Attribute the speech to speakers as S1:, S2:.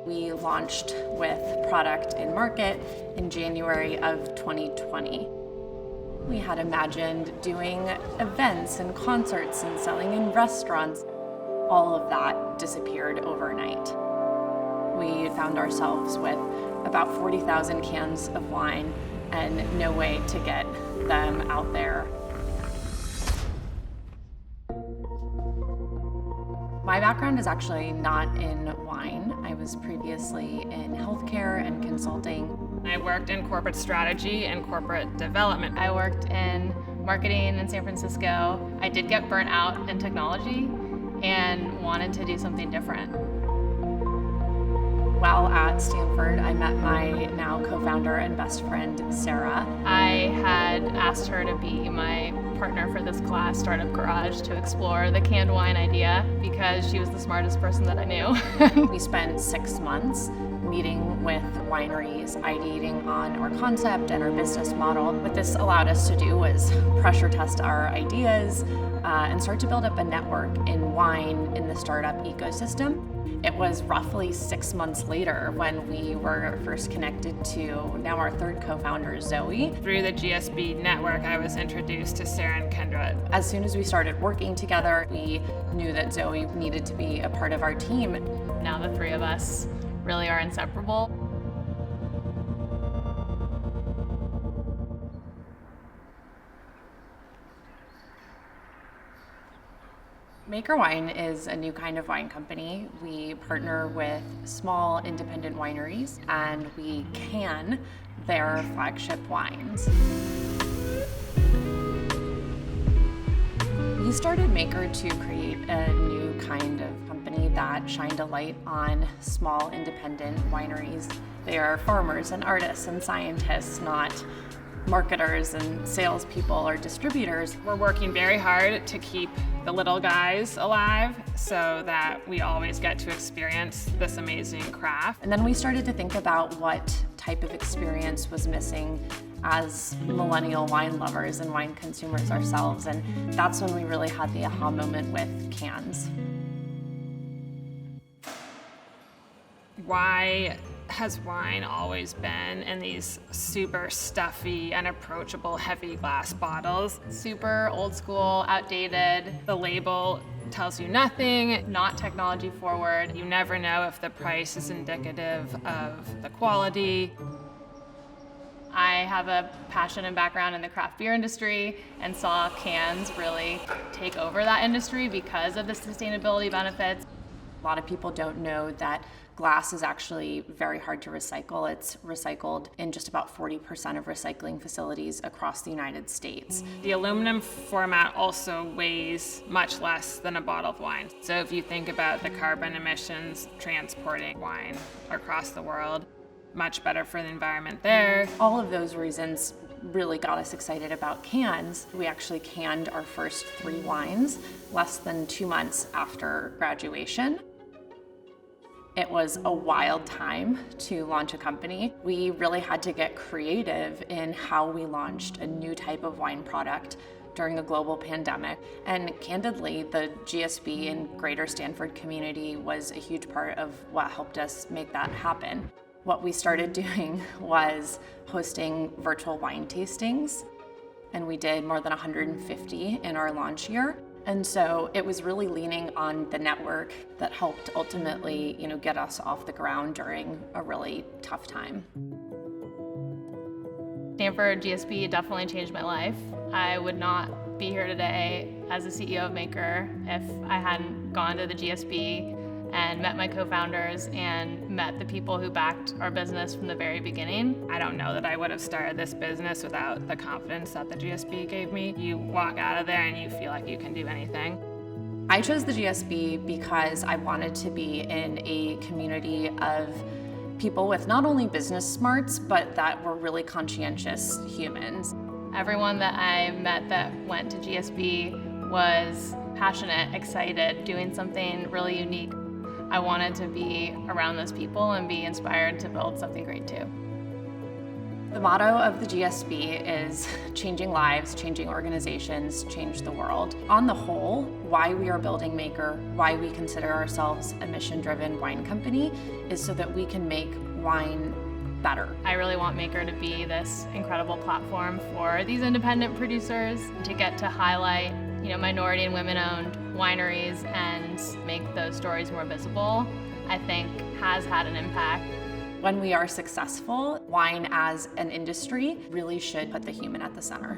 S1: We launched with product in market in January of 2020. We had imagined doing events and concerts and selling in restaurants. All of that disappeared overnight. We found ourselves with about 40,000 cans of wine and no way to get them out there. My background is actually not in wine. I was previously in healthcare and consulting.
S2: I worked in corporate strategy and corporate development.
S3: I worked in marketing in San Francisco. I did get burnt out in technology and wanted to do something different.
S1: While at Stanford, I met my now co-founder and best friend, Sarah.
S3: I had asked her to be my partner for this class, Startup Garage, to explore the canned wine idea because she was the smartest person that I knew.
S1: We spent 6 months meeting with wineries, ideating on our concept and our business model. What this allowed us to do was pressure test our ideas and start to build up a network in wine in the startup ecosystem. It was roughly 6 months later when we were first connected to now our third co-founder, Zoe.
S2: Through the GSB network, I was introduced to Sarah and Kendra.
S1: As soon as we started working together, we knew that Zoe needed to be a part of our team.
S3: Now the three of us really are inseparable.
S1: Maker Wine is a new kind of wine company. We partner with small independent wineries and we can their flagship wines. We started Maker to create a new kind of company that shined a light on small independent wineries. They are farmers and artists and scientists, not marketers and salespeople or distributors.
S2: We're working very hard to keep the little guys alive so that we always get to experience this amazing craft.
S1: And then we started to think about what type of experience was missing as millennial wine lovers and wine consumers ourselves. And that's when we really had the aha moment with cans.
S2: Why has wine always been in these super stuffy, unapproachable, heavy glass bottles?
S3: Super old school, outdated.
S2: The label tells you nothing.
S3: Not technology forward.
S2: You never know if the price is indicative of the quality.
S3: I have a passion and background in the craft beer industry and saw cans really take over that industry because of the sustainability benefits.
S1: A lot of people don't know that glass is actually very hard to recycle. It's recycled in just about 40% of recycling facilities across the United States.
S2: The aluminum format also weighs much less than a bottled wine. So if you think about the carbon emissions transporting wine across the world, much better for the environment there.
S1: All of those reasons really got us excited about cans. We actually canned our first 3 wines less than 2 months after graduation. It was a wild time to launch a company. We really had to get creative in how we launched a new type of wine product during a global pandemic. And candidly, the GSB and greater Stanford community was a huge part of what helped us make that happen. What we started doing was hosting virtual wine tastings, and we did more than 150 in our launch year. And so it was really leaning on the network that helped ultimately, get us off the ground during a really tough time.
S3: Stanford GSB definitely changed my life. I would not be here today as the CEO of Maker if I hadn't gone to the GSB and met my co-founders and met the people who backed our business from the very beginning.
S2: I don't know that I would have started this business without the confidence that the GSB gave me. You walk out of there and you feel like you can do anything.
S1: I chose the GSB because I wanted to be in a community of people with not only business smarts, but that were really conscientious humans.
S3: Everyone that I met that went to GSB was passionate, excited, doing something really unique. I wanted to be around those people and be inspired to build something great too.
S1: The motto of the GSB is changing lives, changing organizations, change the world. On the whole, why we are building Maker, why we consider ourselves a mission-driven wine company is so that we can make wine better.
S3: I really want Maker to be this incredible platform for these independent producers to get to highlight, minority and women-owned wineries and make those stories more visible. I think has had an impact.
S1: When we are successful, wine as an industry really should put the human at the center.